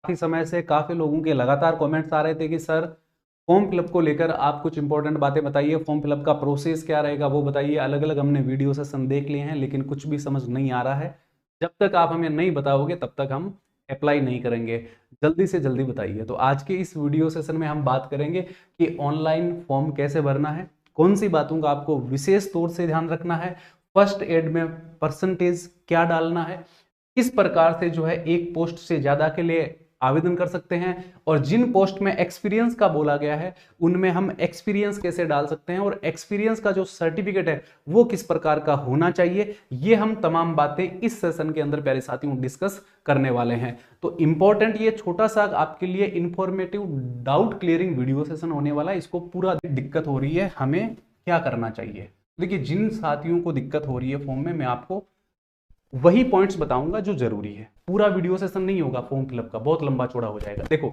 काफी समय से काफी लोगों के लगातार कमेंट्स आ रहे थे कि सर फॉर्म फिलअप को लेकर आप कुछ इंपॉर्टेंट बातें बताइए, फॉर्म फिलअप का प्रोसेस क्या रहेगा वो बताइए। अलग अलग हमने वीडियो सेशन देख लिए हैं लेकिन कुछ भी समझ नहीं आ रहा है। जब तक आप हमें नहीं बताओगे तब तक हम अप्लाई नहीं करेंगे। जल्दी से जल्दी बताइए। तो आज के इस वीडियो सेशन में हम बात करेंगे कि ऑनलाइन फॉर्म कैसे भरना है, कौन सी बातों का आपको विशेष तौर से ध्यान रखना है, फर्स्ट एड में परसेंटेज क्या डालना है, किस प्रकार से जो है एक पोस्ट से ज्यादा के लिए आवेदन कर सकते हैं, और जिन पोस्ट में एक्सपीरियंस का बोला गया है उनमें हम एक्सपीरियंस कैसे डाल सकते हैं, और एक्सपीरियंस का जो सर्टिफिकेट है वो किस प्रकार का होना चाहिए। ये हम तमाम बातें इस सेशन के अंदर प्यारे साथियों डिस्कस करने वाले हैं। तो इंपॉर्टेंट ये छोटा सा आपके लिए informative doubt clearing video session होने वाला है। इसको पूरा दिक्कत हो रही है हमें क्या करना चाहिए। देखिए, जिन साथियों को दिक्कत हो रही है फॉर्म में, मैं आपको वही पॉइंट्स बताऊंगा जो जरूरी है। पूरा वीडियो सेशन नहीं होगा फॉर्म फिलअप का, बहुत लंबा चौड़ा हो जाएगा। देखो,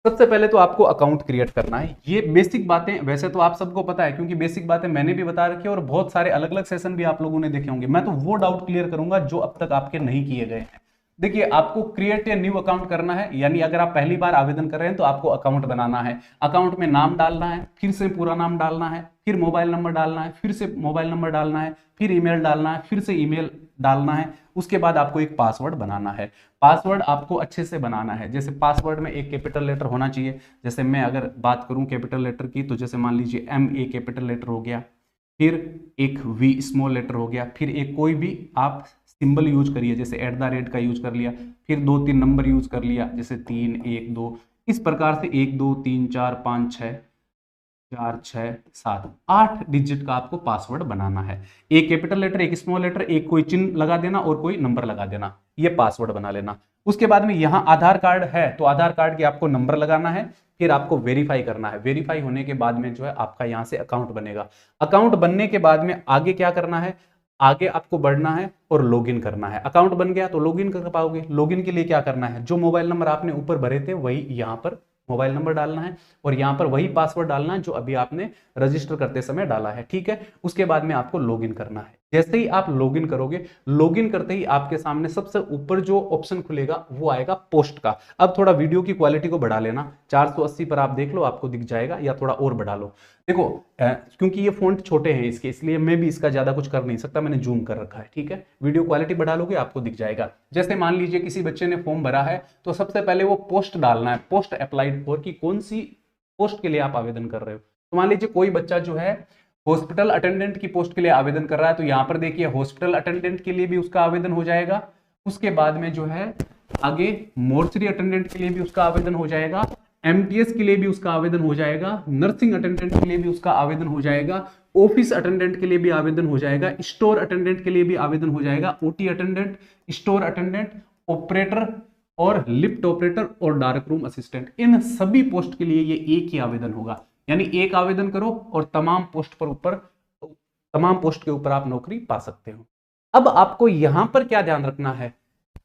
सबसे पहले तो आपको अकाउंट क्रिएट करना है। ये बेसिक बातें वैसे तो आप सबको पता है, क्योंकि बेसिक बातें मैंने भी बता रखी है और बहुत सारे अलग अलग सेशन भी आप लोगों ने देखे होंगे। मैं तो वो डाउट क्लियर करूंगा जो अब तक आपके नहीं किए गए हैं। देखिए, आपको क्रिएट या न्यू अकाउंट करना है, यानी अगर आप पहली बार आवेदन कर रहे हैं तो आपको अकाउंट बनाना है। अकाउंट में नाम डालना है, फिर से पूरा नाम डालना है, फिर मोबाइल नंबर डालना है, फिर से मोबाइल नंबर डालना है, फिर ईमेल डालना है, फिर से ईमेल डालना है। उसके बाद आपको एक पासवर्ड बनाना है। पासवर्ड आपको अच्छे से बनाना है। जैसे पासवर्ड में एक कैपिटल लेटर होना चाहिए। जैसे मैं अगर बात करूं कैपिटल लेटर की, तो जैसे मान लीजिए MA कैपिटल लेटर हो गया, फिर एक V स्मॉल लेटर हो गया, फिर एक कोई भी आप सिंबल यूज करिए, जैसे @ का यूज कर लिया, फिर 2-3 नंबर यूज कर लिया, जैसे 3 1 2, इस प्रकार से 1 2 3 4 5 6 4 6 7 8 डिजिट का आपको पासवर्ड बनाना है। एक कैपिटल लेटर, एक स्मॉल लेटर, एक कोई चिन्ह लगा देना और कोई नंबर लगा देना, ये पासवर्ड बना लेना। उसके बाद में यहां आधार कार्ड है तो आधार कार्ड के आपको नंबर लगाना है, फिर आपको वेरीफाई करना है। वेरीफाई होने के बाद में जो है आपका यहां से अकाउंट बनेगा। अकाउंट बनने के बाद में आगे क्या करना है, आगे आपको बढ़ना है और लॉगिन करना है। अकाउंट बन गया तो लॉगिन कर पाओगे। लॉगिन के लिए क्या करना है, जो मोबाइल नंबर आपने ऊपर भरे थे वही यहां पर मोबाइल नंबर डालना है, और यहां पर वही पासवर्ड डालना है जो अभी आपने रजिस्टर करते समय डाला है। ठीक है, उसके बाद में आपको लॉगिन करना है। जैसे ही आप लॉगिन करोगे, लॉगिन करते ही आपके सामने सबसे ऊपर जो ऑप्शन खुलेगा वो आएगा पोस्ट का। अब थोड़ा वीडियो की क्वालिटी को बढ़ा लेना, 480 पर आप देख लो, आपको दिख जाएगा, या थोड़ा और बढ़ा लो। देखो, क्योंकि ये फॉन्ट छोटे हैं इसके, इसलिए मैं भी इसका ज्यादा कुछ कर नहीं सकता, मैंने जूम कर रखा है। ठीक है, वीडियो क्वालिटी बढ़ा लोगे आपको दिख जाएगा। जैसे मान लीजिए किसी बच्चे ने फॉर्म भरा है तो सबसे पहले वो पोस्ट डालना है, पोस्ट अप्लाइड फॉर, की कौन सी पोस्ट के लिए आप आवेदन कर रहे हो। तो मान लीजिए कोई बच्चा जो है हॉस्पिटल अटेंडेंट की पोस्ट के लिए आवेदन कर रहा है, तो यहां पर देखिए हॉस्पिटल अटेंडेंट के लिए भी उसका आवेदन हो जाएगा। उसके बाद में जो है आगे मोर्चरी अटेंडेंट के लिए भी उसका आवेदन हो जाएगा, MTS के लिए भी उसका आवेदन हो जाएगा, नर्सिंग अटेंडेंट के लिए भी उसका आवेदन हो जाएगा, ऑफिस अटेंडेंट के लिए भी आवेदन हो जाएगा, स्टोर अटेंडेंट के लिए भी आवेदन हो जाएगा, OT attendant, store attendant, operator और लिफ्ट ऑपरेटर और डार्क रूम असिस्टेंट, इन सभी पोस्ट के लिए ये एक ही आवेदन होगा। यानी एक आवेदन करो और तमाम पोस्ट के ऊपर आप नौकरी पा सकते हो। अब आपको यहां पर क्या ध्यान रखना है,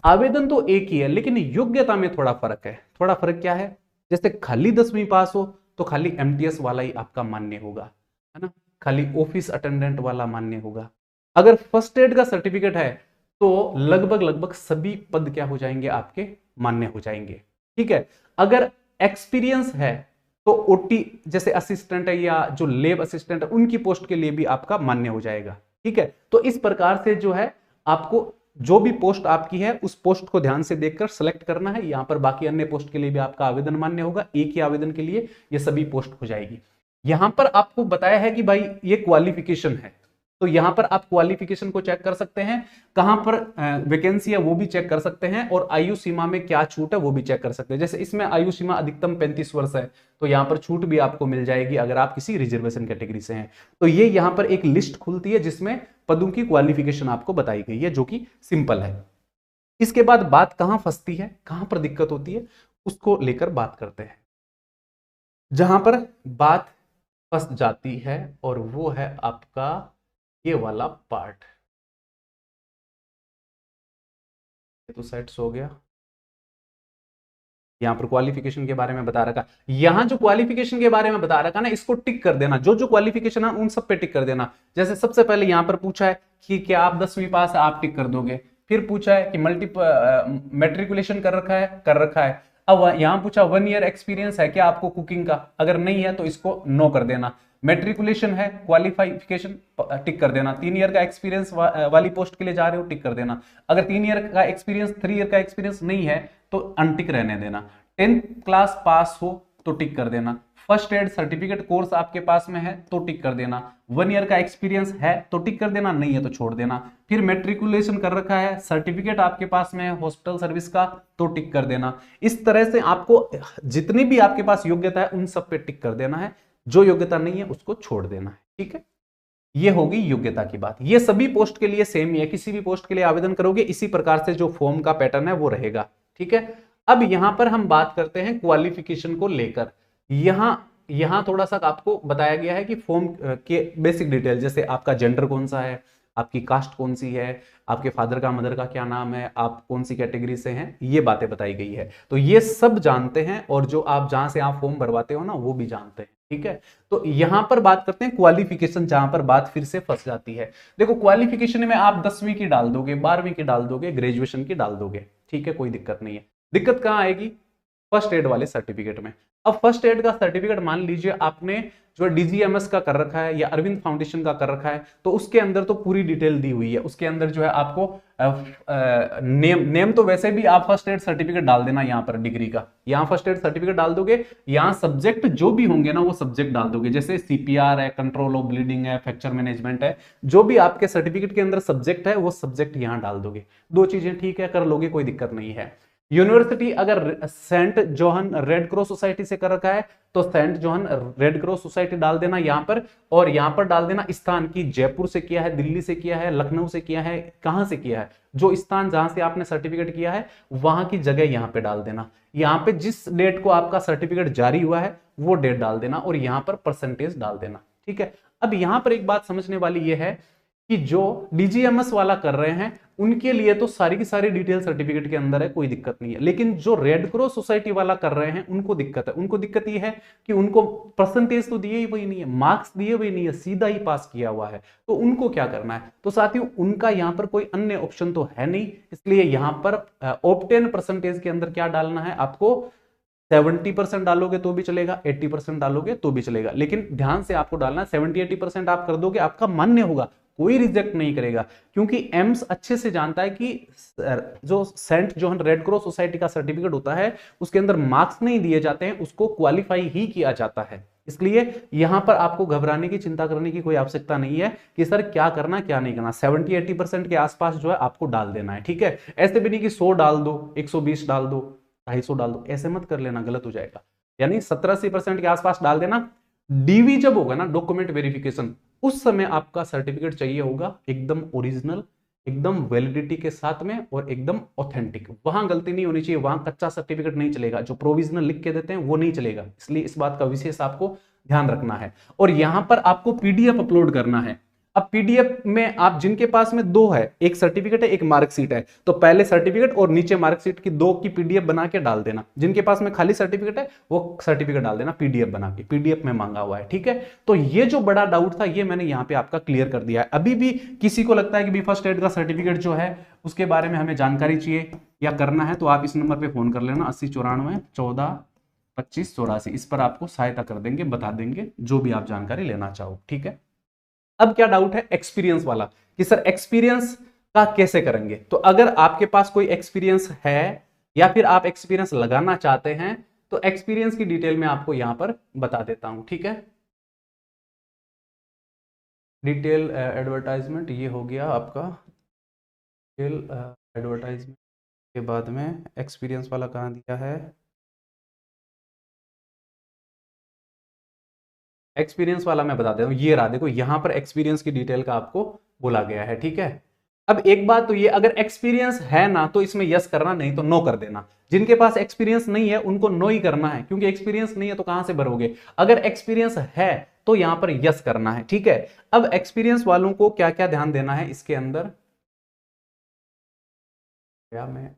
आवेदन तो एक ही है लेकिन योग्यता में थोड़ा फर्क है। थोड़ा फर्क क्या है, जैसे खाली 10वीं पास हो तो खाली MTS वाला ही आपका मान्य होगा, है ना, खाली ऑफिस अटेंडेंट वाला मान्य होगा। अगर फर्स्ट एड का सर्टिफिकेट है तो लगभग लगभग सभी पद क्या हो जाएंगे, आपके मान्य हो जाएंगे। ठीक है, अगर एक्सपीरियंस है तो OT जैसे असिस्टेंट है या जो लेब असिस्टेंट है उनकी पोस्ट के लिए भी आपका मान्य हो जाएगा। ठीक है, तो इस प्रकार से जो है आपको जो भी पोस्ट आपकी है उस पोस्ट को ध्यान से देखकर सेलेक्ट करना है। यहां पर बाकी अन्य पोस्ट के लिए भी आपका आवेदन मान्य होगा, एक ही आवेदन के लिए ये सभी पोस्ट हो जाएगी। यहां पर आपको बताया है कि भाई ये क्वालिफिकेशन है, तो यहां पर आप क्वालिफिकेशन को चेक कर सकते हैं, कहां पर वैकेंसी है वो भी चेक कर सकते हैं, और आयु सीमा में क्या छूट है वो भी चेक कर सकते हैं। जैसे इसमें आयु सीमा अधिकतम 35 वर्ष है, तो यहां पर छूट भी आपको मिल जाएगी अगर आप किसी रिजर्वेशन कैटेगरी से हैं। तो ये यहां पर एक लिस्ट खुलती है जिसमें पदों की क्वालिफिकेशन आपको बताई गई है, जो कि सिंपल है। इसके बाद बात कहां फंसती है, कहां पर दिक्कत होती है, उसको लेकर बात करते हैं। जहां पर बात फंस जाती है और वो है आपका ये वाला पार्ट। तो सेट्स हो गया, यहां पर क्वालिफिकेशन के बारे में बता रखा। यहां जो क्वालिफिकेशन के बारे में बता रखा ना, इसको टिक कर देना, जो जो क्वालिफिकेशन है उन सब पे टिक कर देना। जैसे सबसे पहले यहां पर पूछा है कि क्या आप 10वीं पास है, आप टिक कर दोगे। फिर पूछा है कि मैट्रिकुलेशन कर रखा है, कर रखा है। अब यहां पूछा 1 ईयर एक्सपीरियंस है क्या आपको कुकिंग का, अगर नहीं है तो इसको नो कर देना। मेट्रिकुलेशन है, क्वालिफिकेशन टिक कर देना। 3 ईयर का एक्सपीरियंस वाली पोस्ट के लिए जा रहे हो, टिक कर देना। अगर 3 ईयर का एक्सपीरियंस 3 ईयर का एक्सपीरियंस नहीं है तो अनटिक रहने देना। 10th क्लास पास हो तो टिक कर देना। फर्स्ट एड सर्टिफिकेट कोर्स आपके पास में है तो टिक कर देना। 1 ईयर का एक्सपीरियंस है तो टिक कर देना, नहीं है तो छोड़ देना। फिर मेट्रिकुलेशन कर रखा है, सर्टिफिकेट आपके पास में है हॉस्पिटल सर्विस का तो टिक कर देना। इस तरह से आपको जितनी भी आपके पास योग्यता है उन सब पे टिक कर देना है, जो योग्यता नहीं है उसको छोड़ देना है। ठीक है, ये होगी योग्यता की बात। ये सभी पोस्ट के लिए सेम ही है, किसी भी पोस्ट के लिए आवेदन करोगे इसी प्रकार से जो फॉर्म का पैटर्न है वो रहेगा। ठीक है, अब यहां पर हम बात करते हैं क्वालिफिकेशन को लेकर। यहां यहां थोड़ा सा आपको बताया गया है कि फॉर्म के बेसिक डिटेल, जैसे आपका जेंडर कौन सा है, आपकी कास्ट कौन सी है, आपके फादर का मदर का क्या नाम है, आप कौन सी कैटेगरी से हैं, ये बातें बताई गई है। तो ये सब जानते हैं, और जो आप जहां से आप फॉर्म भरवाते हो ना वो भी जानते हैं। ठीक है, तो यहां पर बात करते हैं क्वालिफिकेशन, जहां पर बात फिर से फंस जाती है। देखो क्वालिफिकेशन में आप 10वीं की डाल दोगे, 12वीं की डाल दोगे, ग्रेजुएशन की डाल दोगे, ठीक है, कोई दिक्कत नहीं है। दिक्कत कहां आएगी, फर्स्ट एड वाले सर्टिफिकेट में। अब फर्स्ट एड का सर्टिफिकेट मान लीजिए आपने जो डीजीएमएस का कर रखा है या अरविंद फाउंडेशन का कर रखा है, तो उसके अंदर तो पूरी डिटेल दी हुई है। उसके अंदर जो है आपको नेम तो वैसे भी आप फर्स्ट एड सर्टिफिकेट डाल देना, यहां पर डिग्री का, यहां फर्स्ट एड सर्टिफिकेट डाल दोगे। यहां सब्जेक्ट जो भी होंगे ना वो सब्जेक्ट डाल दोगे, जैसे सीपीआर है, कंट्रोल ऑफ ब्लीडिंग है, फ्रैक्चर मैनेजमेंट है, जो भी आपके सर्टिफिकेट के अंदर सब्जेक्ट है वो सब्जेक्ट यहां डाल दोगे। दो चीजें ठीक है, कर लोगे, कोई दिक्कत नहीं है। यूनिवर्सिटी अगर Saint John Red Cross Society से कर रखा है तो Saint John Red Cross Society डाल देना यहां पर, और यहां पर डाल देना स्थान की, जयपुर से किया है, दिल्ली से किया है, लखनऊ से किया है, कहां से किया है, जो स्थान जहां से आपने सर्टिफिकेट किया है वहां की जगह यहां पे डाल देना। यहां पे जिस डेट को आपका सर्टिफिकेट जारी हुआ है वो डेट डाल देना, और यहां पर परसेंटेज डाल देना। ठीक है, अब यहां पर एक बात समझने वाली यह है कि जो डीजीएमएस वाला कर रहे हैं उनके लिए तो सारी की सारी डिटेल सर्टिफिकेट के अंदर है, कोई दिक्कत नहीं है। लेकिन जो रेड क्रॉस सोसाइटी वाला कर रहे हैं उनको दिक्कत है। उनको दिक्कत ये है कि उनको परसेंटेज तो दिए ही वही नहीं है, मार्क्स दिए हुए नहीं है, सीधा ही पास किया हुआ है। तो उनको क्या करना है, तो साथियों उनका यहां पर कोई अन्य ऑप्शन तो है नहीं, इसलिए यहां पर ऑब्टेन परसेंटेज के अंदर क्या डालना है आपको, 70% डालोगे तो भी चलेगा, 80% डालोगे तो भी चलेगा, लेकिन ध्यान से आपको डालना है 70-80% आप कर दोगे, आपका मान्य होगा, कोई रिजेक्ट नहीं करेगा। क्योंकि एम्स अच्छे से जानता है कि जो Saint John Red Cross Society का सर्टिफिकेट होता है उसके अंदर मार्क्स नहीं दिए जाते हैं, उसको क्वालिफाई ही किया जाता है। इसलिए यहां पर आपको घबराने की, चिंता करने की कोई आवश्यकता नहीं है कि सर क्या करना क्या नहीं करना। 70-80% के आसपास जो है आपको डाल देना है। ठीक है, ऐसे भी नहीं कि 100 डाल दो, 120 डाल दो, 250 डाल दो, ऐसे मत कर लेना, गलत हो जाएगा। यानी 70-80% के आसपास डाल देना। डीवी जब होगा ना, डॉक्यूमेंट वेरिफिकेशन, उस समय आपका सर्टिफिकेट चाहिए होगा एकदम ओरिजिनल, एकदम वैलिडिटी के साथ में, और एकदम ऑथेंटिक। वहां गलती नहीं होनी चाहिए, वहां कच्चा सर्टिफिकेट नहीं चलेगा, जो प्रोविजनल लिख के देते हैं वो नहीं चलेगा। इसलिए इस बात का विशेष आपको ध्यान रखना है। और यहां पर आपको पीडीएफ अपलोड करना है। अब पीडीएफ में आप जिनके पास में दो है, एक सर्टिफिकेट है एक मार्कशीट है, तो पहले सर्टिफिकेट और नीचे मार्कशीट की दो की पीडीएफ बना के डाल देना। जिनके पास में खाली सर्टिफिकेट है वो सर्टिफिकेट डाल देना पीडीएफ बना के, पीडीएफ में मांगा हुआ है। ठीक है, तो ये जो बड़ा डाउट था ये मैंने यहाँ पे आपका क्लियर कर दिया है। अभी भी किसी को लगता है कि भी फर्स्ट एड का सर्टिफिकेट जो है उसके बारे में हमें जानकारी चाहिए या करना है, तो आप इस नंबर पे फोन कर लेना, 8094142584, इस पर आपको सहायता कर देंगे, बता देंगे जो भी आप जानकारी लेना चाहो। ठीक है, अब क्या डाउट है एक्सपीरियंस वाला, कि सर एक्सपीरियंस का कैसे करेंगे। तो अगर आपके पास कोई एक्सपीरियंस है या फिर आप एक्सपीरियंस लगाना चाहते हैं तो एक्सपीरियंस की डिटेल में आपको यहां पर बता देता हूं। ठीक है, डिटेल एडवर्टाइजमेंट ये हो गया आपका, डिटेल एडवर्टाइजमेंट के बाद में एक्सपीरियंस वाला कहां दिया है, एक्सपीरियंस वाला मैं बता देता हूं, ये रहा, देखो यहां पर एक्सपीरियंस की डिटेल का आपको बोला गया है। ठीक है, अब एक बात तो ये, अगर एक्सपीरियंस है ना तो इसमें यस करना, नहीं तो नो कर देना। जिनके पास एक्सपीरियंस नहीं है उनको नो ही करना है, क्योंकि एक्सपीरियंस नहीं है तो कहां से भरोगे। अगर एक्सपीरियंस है तो यहां पर यस करना है। ठीक है, अब एक्सपीरियंस वालों को क्या क्या ध्यान देना है इसके अंदर, क्या मैं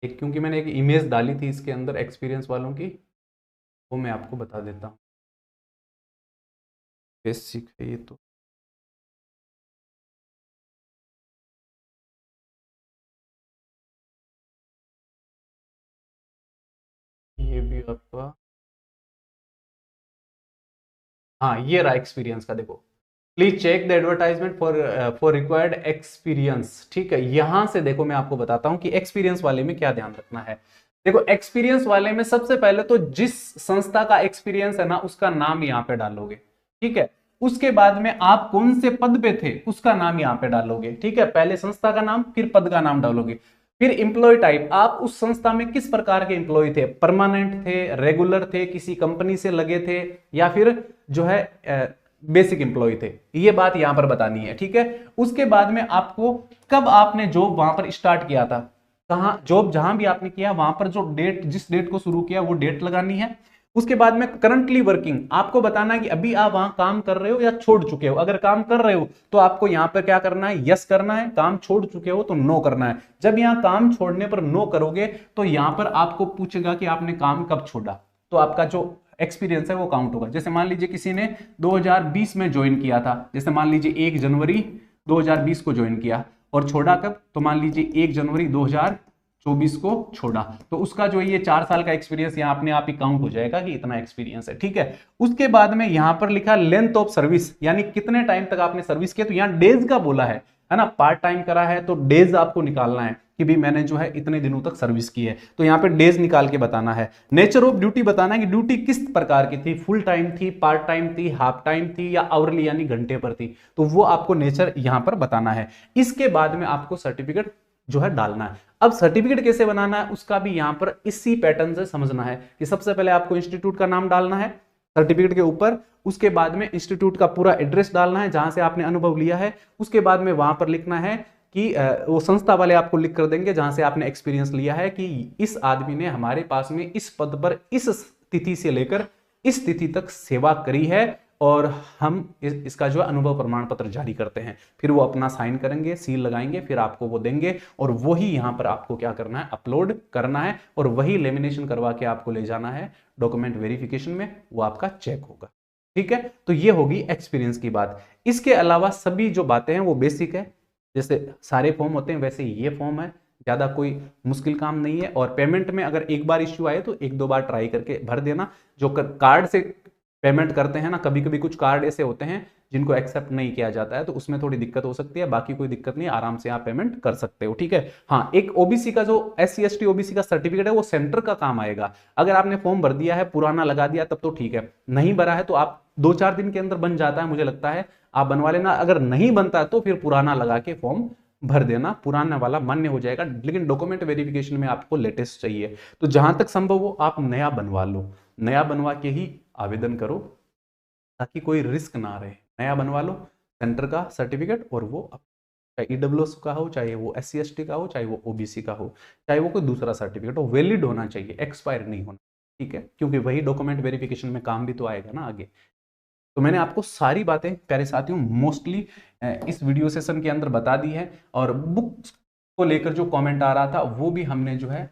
एक, क्योंकि मैंने एक इमेज डाली थी इसके अंदर एक्सपीरियंस वालों की, वो मैं आपको बता देता हूँ। बेसिक है ये तो। ये भी आपका, हाँ ये रहा एक्सपीरियंस का, देखो please check the advertisement for required experience. ठीक है, यहां से देखो मैं आपको बताता हूं कि एक्सपीरियंस वाले में क्या ध्यान रखना है। देखो एक्सपीरियंस वाले में सबसे पहले तो जिस संस्था का एक्सपीरियंस है ना उसका नाम यहां पे डालोगे। ठीक है, उसके बाद में आप कौन से पद पे थे उसका नाम यहां पे डालोगे। ठीक है, पहले संस्था का नाम फिर पद का नाम डालोगे। फिर इंप्लॉय टाइप, आप उस संस्था में किस प्रकार के इंप्लॉय थे, परमानेंट थे, रेगुलर थे, किसी कंपनी से लगे थे, या फिर जो है बेसिक इंप्लॉय थे, ये बात यहां पर बतानी है। ठीक है, उसके बाद में आपको कब आपने जॉब वहां पर स्टार्ट किया था, कहां जॉब जहां भी आपने किया वहां पर जो डेट, जिस डेट को शुरू किया वो डेट लगानी है। उसके बाद में करंटली वर्किंग, आपको बताना है कि अभी आप वहां काम कर रहे हो या छोड़ चुके हो। अगर काम कर रहे हो तो आपको यहां पर क्या करना है, यस करना है। काम छोड़ चुके हो तो नो करना है। जब यहां काम छोड़ने पर नो करोगे तो यहां पर आपको पूछेगा कि आपने काम कब छोड़ा, तो आपका जो एक्सपीरियंस है वो काउंट होगा। जैसे मान लीजिए किसी ने 2020 में ज्वाइन किया था, जैसे मान लीजिए 1 जनवरी 2020 को ज्वाइन किया और छोड़ा कब, तो मान लीजिए 1 जनवरी 2024 को छोड़ा, तो उसका जो ये 4 साल का एक्सपीरियंस यहाँ अपने आप ही काउंट हो जाएगा कि इतना एक्सपीरियंस है। ठीक है, उसके बाद में यहां पर लिखा लेंथ ऑफ सर्विस, यानी कितने टाइम तक आपने सर्विस किया, तो यहाँ डेज का बोला है ना, पार्ट टाइम करा है तो डेज आपको निकालना है कि भी मैंने जो है इतने दिनों तक सर्विस की है, तो यहाँ पे डेज निकाल के बताना है। नेचर ऑफ ड्यूटी बताना है कि ड्यूटी किस प्रकार की थी, फुल टाइम थी, पार्ट टाइम थी, हाफ टाइम थी, या आवरली यानी घंटे पर थी, तो वो आपको नेचर यहां पर बताना है। इसके बाद में आपको सर्टिफिकेट जो है डालना है। अब सर्टिफिकेट कैसे बनाना है उसका भी यहां पर इसी पैटर्न से समझना है कि सबसे पहले आपको इंस्टीट्यूट का नाम डालना है सर्टिफिकेट के ऊपर, उसके बाद में इंस्टीट्यूट का पूरा एड्रेस डालना है जहां से आपने अनुभव लिया है, उसके बाद में वहां पर लिखना है कि वो संस्था वाले आपको लिख कर देंगे जहां से आपने एक्सपीरियंस लिया है कि इस आदमी ने हमारे पास में इस पद पर इस तिथि से लेकर इस तिथि तक सेवा करी है और हम इसका जो अनुभव प्रमाण पत्र जारी करते हैं। फिर वो अपना साइन करेंगे, सील लगाएंगे, फिर आपको वो देंगे और वही यहां पर आपको क्या करना है, अपलोड करना है और वही लेमिनेशन करवा के आपको ले जाना है डॉक्यूमेंट वेरिफिकेशन में, वो आपका चेक होगा। ठीक है, तो ये होगी एक्सपीरियंस की बात। इसके अलावा सभी जो बातें हैं वो बेसिक है, जैसे सारे फॉर्म होते हैं वैसे ये फॉर्म है, ज्यादा कोई मुश्किल काम नहीं है। और पेमेंट में अगर एक बार इश्यू आए तो 1-2 बार ट्राई करके भर देना। जो कार्ड से पेमेंट करते हैं ना, कभी कभी कुछ कार्ड ऐसे होते हैं जिनको एक्सेप्ट नहीं किया जाता है, तो उसमें थोड़ी दिक्कत हो सकती है, बाकी कोई दिक्कत नहीं, आराम से आप पेमेंट कर सकते हो। ठीक है, हाँ एक ओबीसी का जो SC/ST ओबीसी का सर्टिफिकेट है वो सेंटर का काम आएगा। अगर आपने फॉर्म भर दिया है, पुराना लगा दिया तब तो ठीक है, नहीं भरा है तो आप 2-4 दिन के अंदर बन जाता है, मुझे लगता है आप बनवा लेना। अगर नहीं बनता तो फिर पुराना लगा के फॉर्म भर देना, पुराना वाला मान्य हो जाएगा, लेकिन डॉक्यूमेंट वेरिफिकेशन में आपको लेटेस्ट चाहिए, तो जहां तक संभव हो आप नया बनवा लो, नया बनवा के ही आवेदन करो ताकि कोई रिस्क ना रहे। नया बनवा लो सेंटर का सर्टिफिकेट और वो चाहे EWS का हो, चाहे वो SC/ST का हो, चाहे वो OBC का हो, चाहे वो कोई दूसरा सर्टिफिकेट हो, वैलिड होना चाहिए, एक्सपायर नहीं होना। ठीक है, क्योंकि वही डॉक्यूमेंट वेरिफिकेशन में काम भी तो आएगा ना आगे। तो मैंने आपको सारी बातें प्यारे साथियों मोस्टली इस वीडियो सेशन के अंदर बता दी है, और बुक्स को लेकर जो कमेंट आ रहा था वो भी हमने जो है